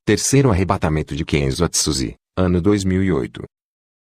Terceiro arrebatamento de Kenzo Atsushi, ano 2008.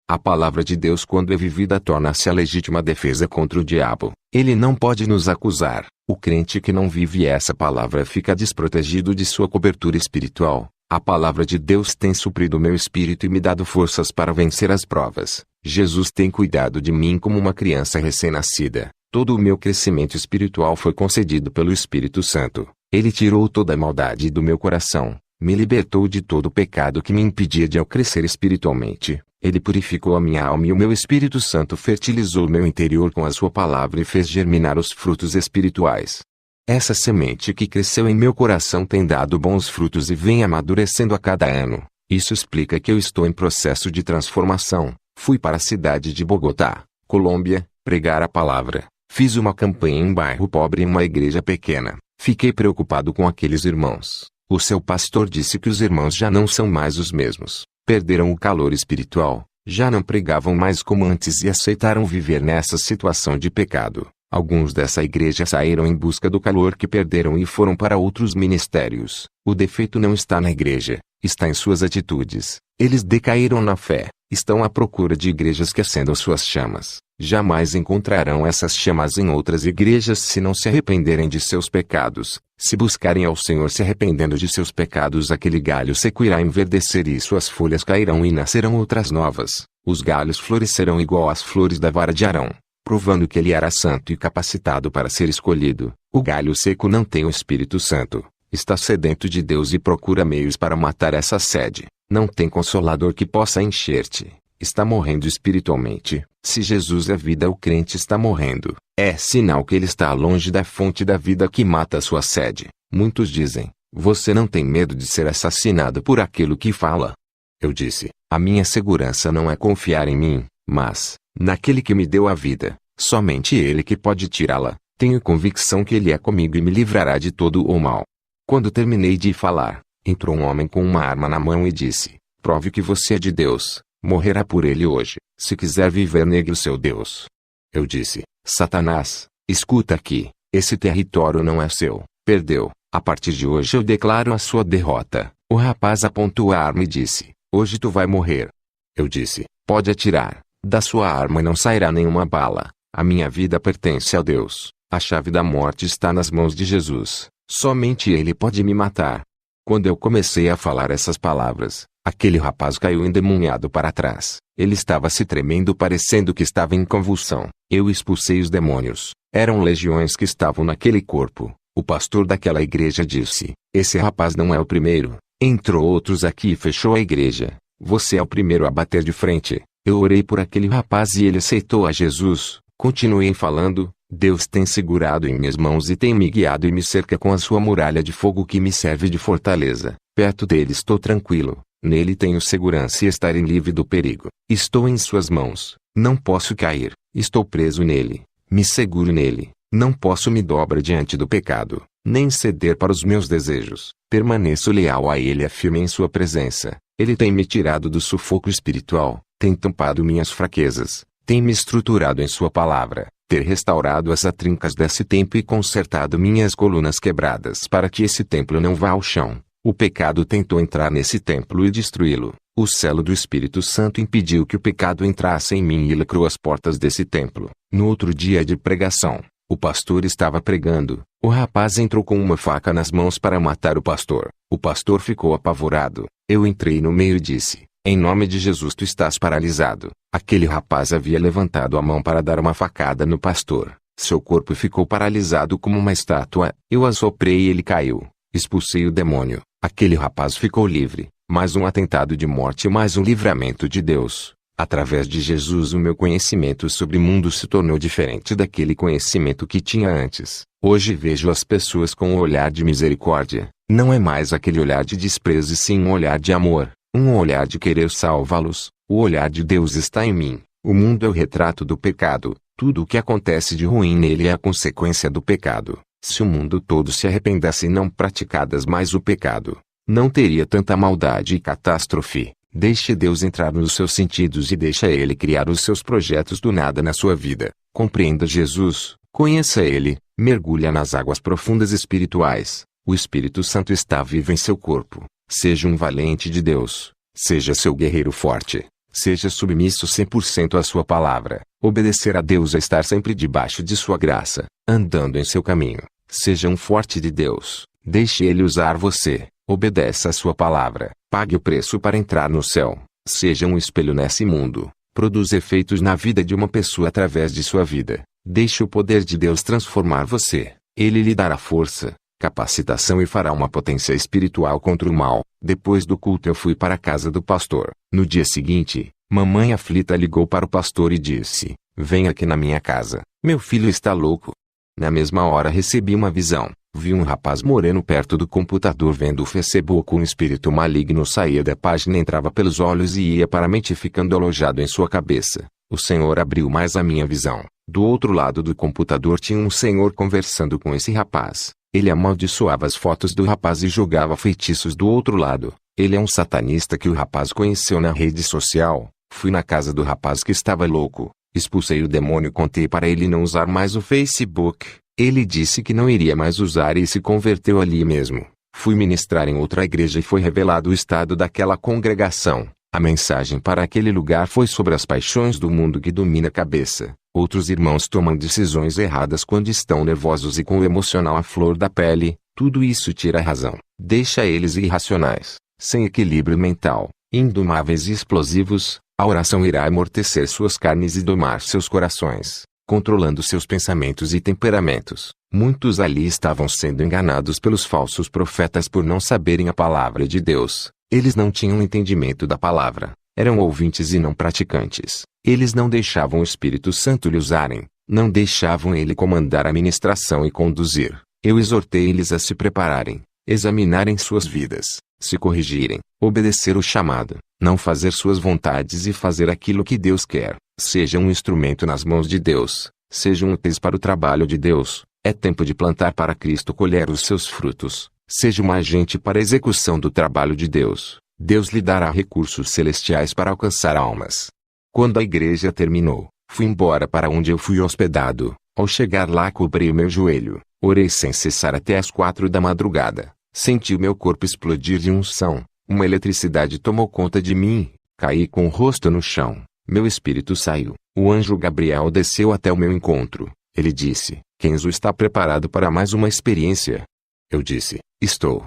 A palavra de Deus, quando é vivida, torna-se a legítima defesa contra o diabo. Ele não pode nos acusar. O crente que não vive essa palavra fica desprotegido de sua cobertura espiritual. A palavra de Deus tem suprido meu espírito e me dado forças para vencer as provas. Jesus tem cuidado de mim como uma criança recém-nascida. Todo o meu crescimento espiritual foi concedido pelo Espírito Santo. Ele tirou toda a maldade do meu coração. Me libertou de todo o pecado que me impedia de eu crescer espiritualmente. Ele purificou a minha alma e o meu Espírito Santo fertilizou meu interior com a sua palavra e fez germinar os frutos espirituais. Essa semente que cresceu em meu coração tem dado bons frutos e vem amadurecendo a cada ano. Isso explica que eu estou em processo de transformação. Fui para a cidade de Bogotá, Colômbia, pregar a palavra. Fiz uma campanha em um bairro pobre em uma igreja pequena. Fiquei preocupado com aqueles irmãos. O seu pastor disse que os irmãos já não são mais os mesmos. Perderam o calor espiritual, já não pregavam mais como antes e aceitaram viver nessa situação de pecado. Alguns dessa igreja saíram em busca do calor que perderam e foram para outros ministérios. O defeito não está na igreja, está em suas atitudes. Eles decaíram na fé, estão à procura de igrejas que acendam suas chamas. Jamais encontrarão essas chamas em outras igrejas se não se arrependerem de seus pecados. Se buscarem ao Senhor se arrependendo de seus pecados, aquele galho seco irá enverdecer e suas folhas cairão e nascerão outras novas. Os galhos florescerão igual às flores da vara de Arão, provando que ele era santo e capacitado para ser escolhido. O galho seco não tem o Espírito Santo. Está sedento de Deus e procura meios para matar essa sede. Não tem consolador que possa encher-te. Está morrendo espiritualmente. Se Jesus é vida, o crente está morrendo. É sinal que ele está longe da fonte da vida que mata a sua sede. Muitos dizem: você não tem medo de ser assassinado por aquilo que fala? Eu disse: a minha segurança não é confiar em mim, mas naquele que me deu a vida. Somente ele que pode tirá-la. Tenho convicção que ele é comigo e me livrará de todo o mal. Quando terminei de falar, entrou um homem com uma arma na mão e disse: prove que você é de Deus. Morrerá por ele hoje. Se quiser viver, negue o seu Deus. Eu disse: Satanás, escuta aqui. Esse território não é seu. Perdeu. A partir de hoje eu declaro a sua derrota. O rapaz apontou a arma e disse: hoje tu vai morrer. Eu disse: pode atirar. Da sua arma não sairá nenhuma bala. A minha vida pertence a Deus. A chave da morte está nas mãos de Jesus. Somente Ele pode me matar. Quando eu comecei a falar essas palavras, aquele rapaz caiu endemoniado para trás. Ele estava se tremendo, parecendo que estava em convulsão. Eu expulsei os demônios. Eram legiões que estavam naquele corpo. O pastor daquela igreja disse: esse rapaz não é o primeiro. Entrou outros aqui e fechou a igreja. Você é o primeiro a bater de frente. Eu orei por aquele rapaz e ele aceitou a Jesus. Continuei falando: Deus tem segurado em minhas mãos e tem me guiado e me cerca com a sua muralha de fogo que me serve de fortaleza. Perto dele estou tranquilo. Nele tenho segurança e estarei livre do perigo. Estou em suas mãos. Não posso cair. Estou preso nele. Me seguro nele. Não posso me dobrar diante do pecado, nem ceder para os meus desejos. Permaneço leal a ele e firme em sua presença. Ele tem me tirado do sufoco espiritual, tem tampado minhas fraquezas, tem me estruturado em sua palavra, ter restaurado as atrincas desse templo e consertado minhas colunas quebradas para que esse templo não vá ao chão. O pecado tentou entrar nesse templo e destruí-lo. O selo do Espírito Santo impediu que o pecado entrasse em mim e lacrou as portas desse templo. No outro dia de pregação, o pastor estava pregando. O rapaz entrou com uma faca nas mãos para matar o pastor. O pastor ficou apavorado. Eu entrei no meio e disse: em nome de Jesus, tu estás paralisado. Aquele rapaz havia levantado a mão para dar uma facada no pastor. Seu corpo ficou paralisado como uma estátua. Eu assoprei e ele caiu. Expulsei o demônio. Aquele rapaz ficou livre. Mais um atentado de morte, mais um livramento de Deus. Através de Jesus, o meu conhecimento sobre o mundo se tornou diferente daquele conhecimento que tinha antes. Hoje vejo as pessoas com um olhar de misericórdia. Não é mais aquele olhar de desprezo e sim um olhar de amor. Um olhar de querer salvá-los. O olhar de Deus está em mim. O mundo é o retrato do pecado. Tudo o que acontece de ruim nele é a consequência do pecado. Se o mundo todo se arrependesse e não praticadas mais o pecado, não teria tanta maldade e catástrofe. Deixe Deus entrar nos seus sentidos e deixa Ele criar os seus projetos do nada na sua vida. Compreenda Jesus, conheça Ele, mergulha nas águas profundas espirituais. O Espírito Santo está vivo em seu corpo. Seja um valente de Deus. Seja seu guerreiro forte. Seja submisso 100% à sua palavra. Obedecer a Deus é estar sempre debaixo de sua graça, andando em seu caminho. Seja um forte de Deus. Deixe Ele usar você. Obedeça a sua palavra. Pague o preço para entrar no céu. Seja um espelho nesse mundo. Produza efeitos na vida de uma pessoa através de sua vida. Deixe o poder de Deus transformar você. Ele lhe dará força, capacitação e fará uma potência espiritual contra o mal. Depois do culto eu fui para a casa do pastor. No dia seguinte, mamãe aflita ligou para o pastor e disse: "Venha aqui na minha casa. Meu filho está louco." Na mesma hora recebi uma visão. Vi um rapaz moreno perto do computador vendo o Facebook. Um espírito maligno saía da página, entrava pelos olhos e ia para a mente, ficando alojado em sua cabeça. O Senhor abriu mais a minha visão. Do outro lado do computador tinha um senhor conversando com esse rapaz. Ele amaldiçoava as fotos do rapaz e jogava feitiços do outro lado. Ele é um satanista que o rapaz conheceu na rede social. Fui na casa do rapaz que estava louco. Expulsei o demônio, contei para ele não usar mais o Facebook. Ele disse que não iria mais usar e se converteu ali mesmo. Fui ministrar em outra igreja e foi revelado o estado daquela congregação. A mensagem para aquele lugar foi sobre as paixões do mundo que domina a cabeça. Outros irmãos tomam decisões erradas quando estão nervosos e com o emocional à flor da pele. Tudo isso tira a razão. Deixa eles irracionais, sem equilíbrio mental, indomáveis e explosivos. A oração irá amortecer suas carnes e domar seus corações, controlando seus pensamentos e temperamentos. Muitos ali estavam sendo enganados pelos falsos profetas por não saberem a palavra de Deus. Eles não tinham entendimento da palavra. Eram ouvintes e não praticantes. Eles não deixavam o Espírito Santo lhe usarem. Não deixavam ele comandar a ministração e conduzir. Eu exortei eles a se prepararem, examinarem suas vidas, se corrigirem, obedecer o chamado, não fazer suas vontades e fazer aquilo que Deus quer. Seja um instrumento nas mãos de Deus. Sejam úteis para o trabalho de Deus. É tempo de plantar para Cristo colher os seus frutos. Seja um agente para a execução do trabalho de Deus. Deus lhe dará recursos celestiais para alcançar almas. Quando a igreja terminou, fui embora para onde eu fui hospedado. Ao chegar lá, cobri o meu joelho. Orei sem cessar até as 4 da madrugada. Senti o meu corpo explodir de unção. Uma eletricidade tomou conta de mim. Caí com o rosto no chão. Meu espírito saiu. O anjo Gabriel desceu até o meu encontro. Ele disse: "Kenzo está preparado para mais uma experiência?" Eu disse: "Estou."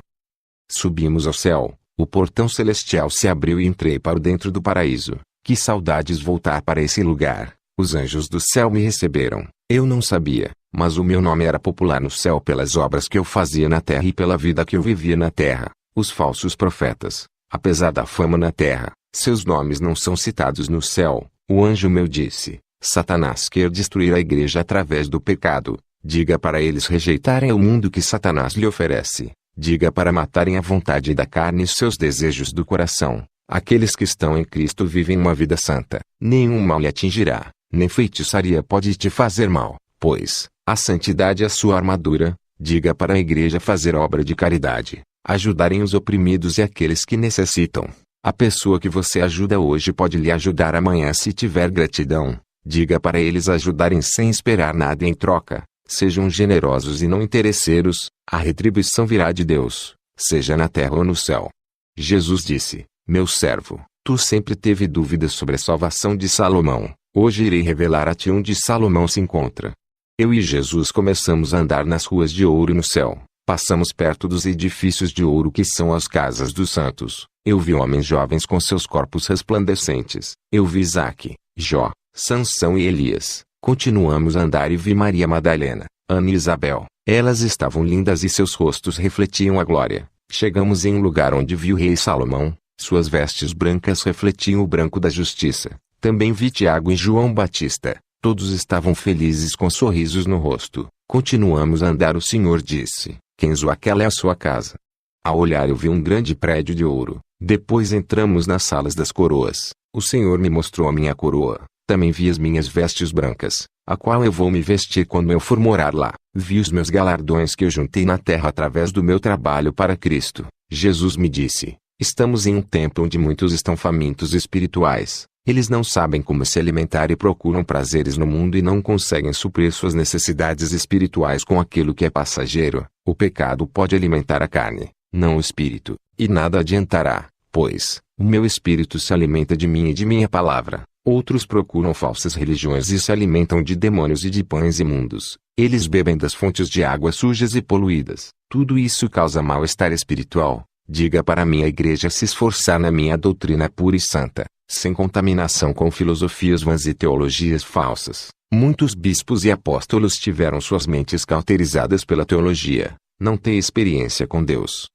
Subimos ao céu. O portão celestial se abriu e entrei para o dentro do paraíso. Que saudades voltar para esse lugar. Os anjos do céu me receberam. Eu não sabia, mas o meu nome era popular no céu pelas obras que eu fazia na terra e pela vida que eu vivia na terra. Os falsos profetas, apesar da fama na terra, seus nomes não são citados no céu. O anjo meu disse: "Satanás quer destruir a igreja através do pecado. Diga para eles rejeitarem o mundo que Satanás lhe oferece. Diga para matarem a vontade da carne e seus desejos do coração. Aqueles que estão em Cristo vivem uma vida santa. Nenhum mal lhe atingirá, nem feitiçaria pode te fazer mal, pois a santidade é a sua armadura." Diga para a igreja fazer obra de caridade, ajudarem os oprimidos e aqueles que necessitam. A pessoa que você ajuda hoje pode lhe ajudar amanhã se tiver gratidão. Diga para eles ajudarem sem esperar nada em troca. Sejam generosos e não interesseiros, a retribuição virá de Deus, seja na terra ou no céu. Jesus disse: "Meu servo, tu sempre teve dúvidas sobre a salvação de Salomão. Hoje irei revelar a ti onde Salomão se encontra." Eu e Jesus começamos a andar nas ruas de ouro no céu. Passamos perto dos edifícios de ouro que são as casas dos santos. Eu vi homens jovens com seus corpos resplandecentes. Eu vi Isaque, Jó, Sansão e Elias. Continuamos a andar e vi Maria Madalena, Ana e Isabel. Elas estavam lindas e seus rostos refletiam a glória. Chegamos em um lugar onde vi o rei Salomão. Suas vestes brancas refletiam o branco da justiça. Também vi Tiago e João Batista. Todos estavam felizes com sorrisos no rosto. Continuamos a andar. O Senhor disse: "Kenzo, aquela é a sua casa." Ao olhar eu vi um grande prédio de ouro. Depois entramos nas salas das coroas. O Senhor me mostrou a minha coroa. Também vi as minhas vestes brancas, a qual eu vou me vestir quando eu for morar lá. Vi os meus galardões que eu juntei na terra através do meu trabalho para Cristo. Jesus me disse: "Estamos em um tempo onde muitos estão famintos espirituais. Eles não sabem como se alimentar e procuram prazeres no mundo e não conseguem suprir suas necessidades espirituais com aquilo que é passageiro. O pecado pode alimentar a carne, não o espírito, e nada adiantará, pois, o meu espírito se alimenta de mim e de minha palavra. Outros procuram falsas religiões e se alimentam de demônios e de pães imundos. Eles bebem das fontes de águas sujas e poluídas. Tudo isso causa mal-estar espiritual. Diga para minha igreja se esforçar na minha doutrina pura e santa, sem contaminação com filosofias vãs e teologias falsas. Muitos bispos e apóstolos tiveram suas mentes cauterizadas pela teologia. Não têm experiência com Deus.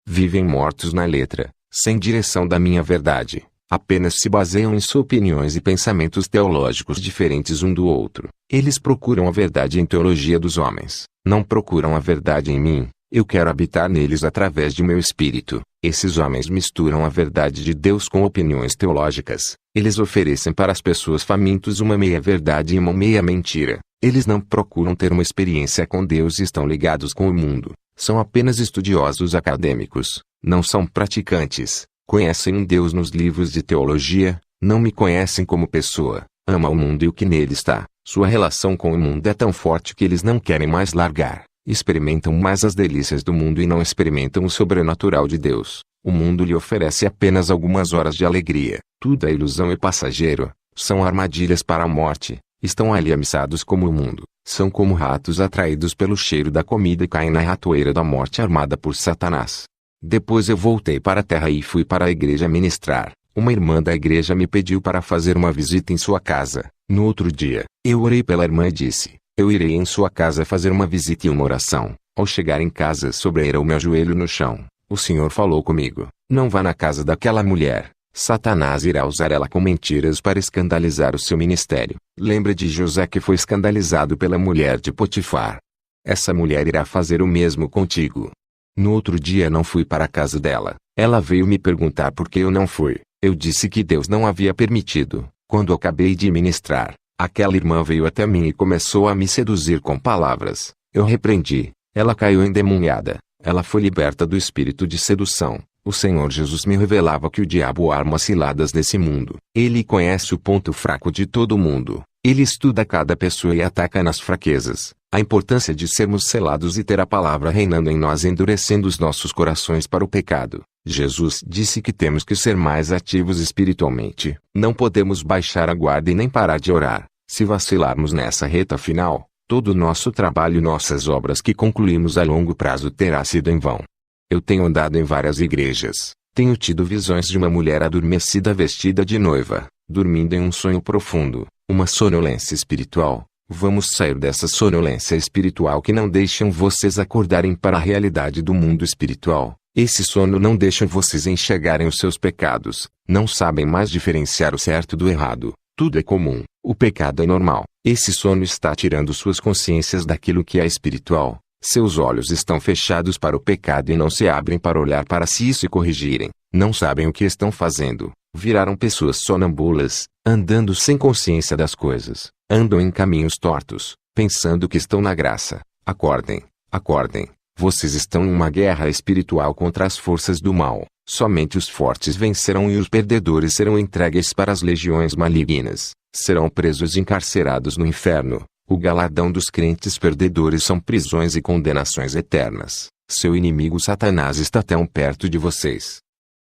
Vivem mortos na letra, sem direção da minha verdade. Apenas se baseiam em suas opiniões e pensamentos teológicos diferentes um do outro. Eles procuram a verdade em teologia dos homens. Não procuram a verdade em mim. Eu quero habitar neles através de meu espírito. Esses homens misturam a verdade de Deus com opiniões teológicas. Eles oferecem para as pessoas famintos uma meia-verdade e uma meia-mentira. Eles não procuram ter uma experiência com Deus e estão ligados com o mundo. São apenas estudiosos acadêmicos. Não são praticantes. Conhecem um Deus nos livros de teologia, não me conhecem como pessoa. Ama o mundo e o que nele está. Sua relação com o mundo é tão forte que eles não querem mais largar. Experimentam mais as delícias do mundo e não experimentam o sobrenatural de Deus. O mundo lhe oferece apenas algumas horas de alegria. Tudo é ilusão e passageiro. São armadilhas para a morte. Estão ali amissados como o mundo. São como ratos atraídos pelo cheiro da comida e caem na ratoeira da morte armada por Satanás. Depois eu voltei para a terra e fui para a igreja ministrar. Uma irmã da igreja me pediu para fazer uma visita em sua casa. No outro dia, eu orei pela irmã e disse: eu irei em sua casa fazer uma visita e uma oração. Ao chegar em casa sobreira o meu joelho no chão. O Senhor falou comigo: não vá na casa daquela mulher. Satanás irá usar ela com mentiras para escandalizar o seu ministério. Lembra de José que foi escandalizado pela mulher de Potifar. Essa mulher irá fazer o mesmo contigo. No outro dia não fui para a casa dela. Ela veio me perguntar por que eu não fui. Eu disse que Deus não havia permitido. Quando acabei de ministrar, aquela irmã veio até mim e começou a me seduzir com palavras. Eu repreendi. Ela caiu endemoniada. Ela foi liberta do espírito de sedução. O Senhor Jesus me revelava que o diabo arma ciladas nesse mundo. Ele conhece o ponto fraco de todo mundo. Ele estuda cada pessoa e ataca nas fraquezas. A importância de sermos selados e ter a palavra reinando em nós endurecendo os nossos corações para o pecado. Jesus disse que temos que ser mais ativos espiritualmente. Não podemos baixar a guarda e nem parar de orar. Se vacilarmos nessa reta final, todo o nosso trabalho e nossas obras que concluímos a longo prazo terá sido em vão. Eu tenho andado em várias igrejas. Tenho tido visões de uma mulher adormecida vestida de noiva, dormindo em um sonho profundo, uma sonolência espiritual. Vamos sair dessa sonolência espiritual que não deixam vocês acordarem para a realidade do mundo espiritual. Esse sono não deixa vocês enxergarem os seus pecados. Não sabem mais diferenciar o certo do errado. Tudo é comum. O pecado é normal. Esse sono está tirando suas consciências daquilo que é espiritual. Seus olhos estão fechados para o pecado e não se abrem para olhar para si e se corrigirem. Não sabem o que estão fazendo. Viraram pessoas sonambulas, andando sem consciência das coisas. Andam em caminhos tortos, pensando que estão na graça. Acordem, acordem. Vocês estão em uma guerra espiritual contra as forças do mal. Somente os fortes vencerão e os perdedores serão entregues para as legiões malignas. Serão presos e encarcerados no inferno. O galardão dos crentes perdedores são prisões e condenações eternas. Seu inimigo Satanás está tão perto de vocês,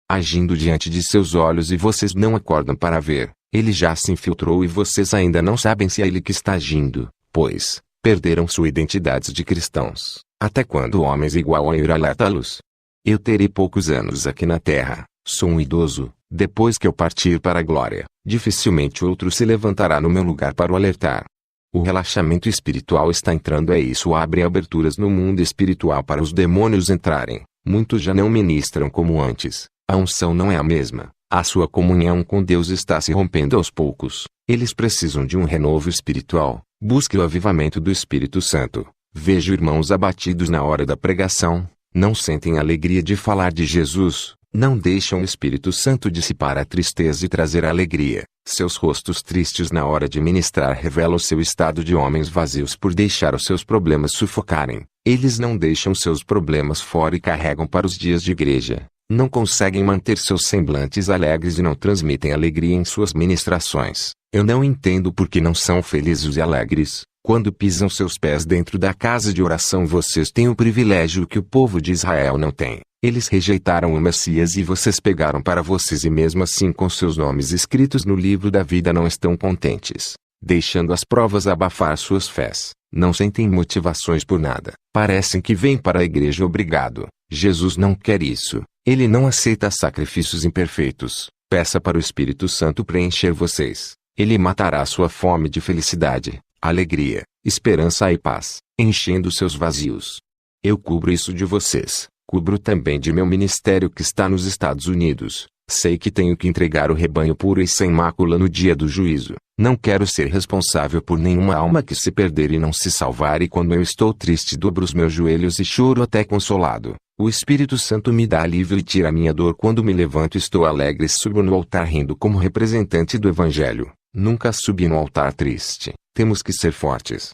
agindo diante de seus olhos e vocês não acordam para ver. Ele já se infiltrou e vocês ainda não sabem se é ele que está agindo, pois perderam sua identidade de cristãos. Até quando homens igual a eu alertá-los? Eu terei poucos anos aqui na terra, sou um idoso. Depois que eu partir para a glória, dificilmente outro se levantará no meu lugar para o alertar. O relaxamento espiritual está entrando, isso abre aberturas no mundo espiritual para os demônios entrarem. Muitos já não ministram como antes. A unção não é a mesma. A sua comunhão com Deus está se rompendo aos poucos. Eles precisam de um renovo espiritual. Busque o avivamento do Espírito Santo. Vejo irmãos abatidos na hora da pregação. Não sentem a alegria de falar de Jesus. Não deixam o Espírito Santo dissipar a tristeza e trazer a alegria. Seus rostos tristes na hora de ministrar revelam seu estado de homens vazios por deixar os seus problemas sufocarem. Eles não deixam seus problemas fora e carregam para os dias de igreja. Não conseguem manter seus semblantes alegres e não transmitem alegria em suas ministrações. Eu não entendo por que não são felizes e alegres. Quando pisam seus pés dentro da casa de oração, vocês têm o privilégio que o povo de Israel não tem. Eles rejeitaram o Messias e vocês pegaram para vocês, e mesmo assim com seus nomes escritos no livro da vida não estão contentes, deixando as provas abafar suas fés. Não sentem motivações por nada. Parecem que vêm para a igreja obrigado. Jesus não quer isso. Ele não aceita sacrifícios imperfeitos. Peça para o Espírito Santo preencher vocês. Ele matará sua fome de felicidade, alegria, esperança e paz, enchendo seus vazios. Eu cubro isso de vocês. Cubro também de meu ministério que está nos Estados Unidos. Sei que tenho que entregar o rebanho puro e sem mácula no dia do juízo. Não quero ser responsável por nenhuma alma que se perder e não se salvar, e quando eu estou triste dobro os meus joelhos e choro até consolado. O Espírito Santo me dá alívio e tira minha dor. Quando me levanto estou alegre e subo no altar rindo como representante do Evangelho. Nunca subi no altar triste. Temos que ser fortes.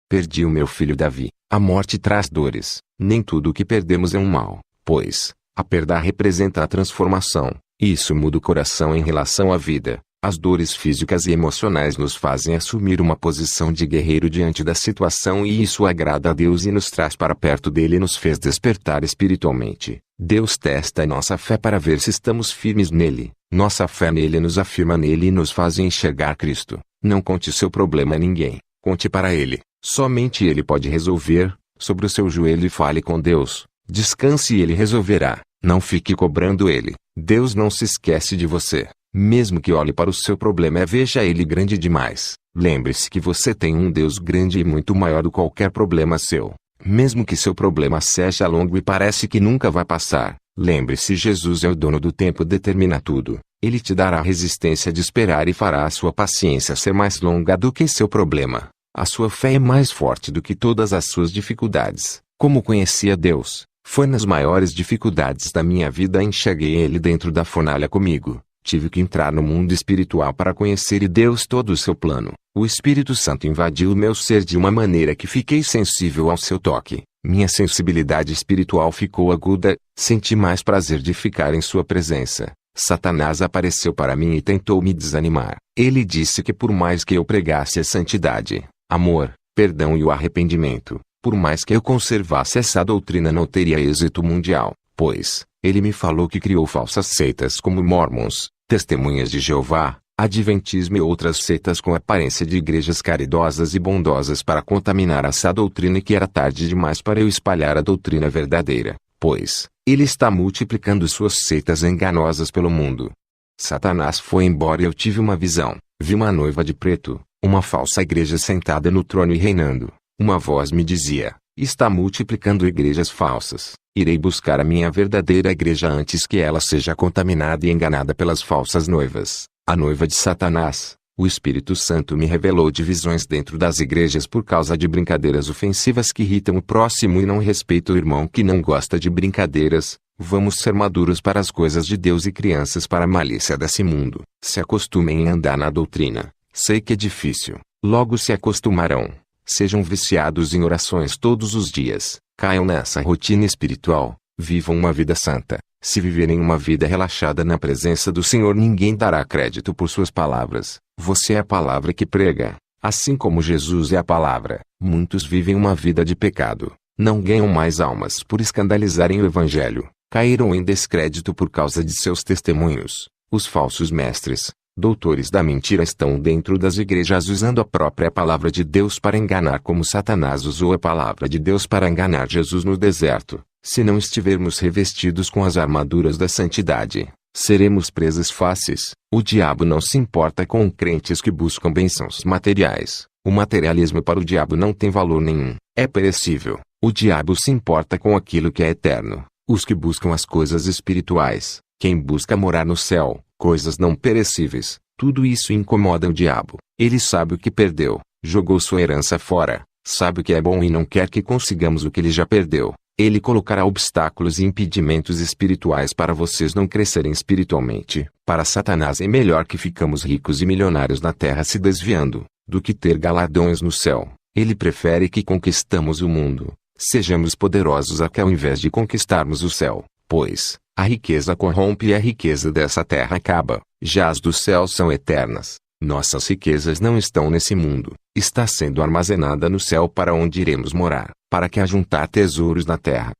Perdi o meu filho Davi. A morte traz dores. Nem tudo o que perdemos é um mal, pois a perda representa a transformação. Isso muda o coração em relação à vida. As dores físicas e emocionais nos fazem assumir uma posição de guerreiro diante da situação, e isso agrada a Deus e nos traz para perto dele e nos fez despertar espiritualmente. Deus testa a nossa fé para ver se estamos firmes nele. Nossa fé nele nos afirma nele e nos faz enxergar Cristo. Não conte seu problema a ninguém. Conte para ele. Somente ele pode resolver. Sobre o seu joelho e fale com Deus. Descanse e ele resolverá. Não fique cobrando ele. Deus não se esquece de você. Mesmo que olhe para o seu problema e veja ele grande demais, lembre-se que você tem um Deus grande e muito maior do que qualquer problema seu. Mesmo que seu problema seja longo e parece que nunca vai passar, lembre-se, Jesus é o dono do tempo, determina tudo. Ele te dará resistência de esperar e fará a sua paciência ser mais longa do que seu problema. A sua fé é mais forte do que todas as suas dificuldades. Como conhecia Deus? Foi nas maiores dificuldades da minha vida enxerguei ele dentro da fornalha comigo. Tive que entrar no mundo espiritual para conhecer Deus, todo o seu plano. O Espírito Santo invadiu o meu ser de uma maneira que fiquei sensível ao seu toque. Minha sensibilidade espiritual ficou aguda, senti mais prazer de ficar em sua presença. Satanás apareceu para mim e tentou me desanimar. Ele disse que por mais que eu pregasse a santidade, amor, perdão e o arrependimento, por mais que eu conservasse essa doutrina não teria êxito mundial, pois ele me falou que criou falsas seitas como Mormons, Testemunhas de Jeová, Adventismo e outras seitas com aparência de igrejas caridosas e bondosas para contaminar essa doutrina, e que era tarde demais para eu espalhar a doutrina verdadeira, pois ele está multiplicando suas seitas enganosas pelo mundo. Satanás foi embora e eu tive uma visão. Vi uma noiva de preto, uma falsa igreja sentada no trono e reinando. Uma voz me dizia: está multiplicando igrejas falsas. Irei buscar a minha verdadeira igreja antes que ela seja contaminada e enganada pelas falsas noivas. A noiva de Satanás. O Espírito Santo me revelou divisões dentro das igrejas por causa de brincadeiras ofensivas que irritam o próximo e não respeitam o irmão que não gosta de brincadeiras. Vamos ser maduros para as coisas de Deus e crianças para a malícia desse mundo. Se acostumem a andar na doutrina. Sei que é difícil. Logo se acostumarão. Sejam viciados em orações todos os dias. Caiam nessa rotina espiritual. Vivam uma vida santa. Se viverem uma vida relaxada na presença do Senhor, ninguém dará crédito por suas palavras. Você é a palavra que prega. Assim como Jesus é a palavra, muitos vivem uma vida de pecado. Não ganham mais almas por escandalizarem o Evangelho. Caíram em descrédito por causa de seus testemunhos. Os falsos mestres, doutores da mentira, estão dentro das igrejas usando a própria palavra de Deus para enganar, como Satanás usou a palavra de Deus para enganar Jesus no deserto. Se não estivermos revestidos com as armaduras da santidade, seremos presas fáceis. O diabo não se importa com crentes que buscam bênçãos materiais. O materialismo para o diabo não tem valor nenhum. É perecível. O diabo se importa com aquilo que é eterno. Os que buscam as coisas espirituais, quem busca morar no céu, coisas não perecíveis, tudo isso incomoda o diabo. Ele sabe o que perdeu, jogou sua herança fora, sabe o que é bom e não quer que consigamos o que ele já perdeu. Ele colocará obstáculos e impedimentos espirituais para vocês não crescerem espiritualmente. Para Satanás é melhor que ficamos ricos e milionários na terra se desviando, do que ter galardões no céu. Ele prefere que conquistamos o mundo, sejamos poderosos aqui ao invés de conquistarmos o céu, pois a riqueza corrompe e a riqueza dessa terra acaba, já as do céu são eternas. Nossas riquezas não estão nesse mundo, está sendo armazenada no céu para onde iremos morar, para que ajuntar tesouros na terra.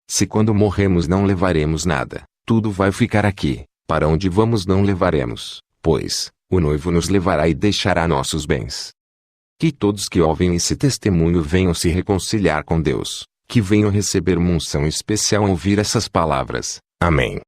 Se quando morremos não levaremos nada, tudo vai ficar aqui, para onde vamos não levaremos, pois, o noivo nos levará e deixará nossos bens. Que todos que ouvem esse testemunho venham se reconciliar com Deus, que venham receber uma unção especial ao ouvir essas palavras. Amém.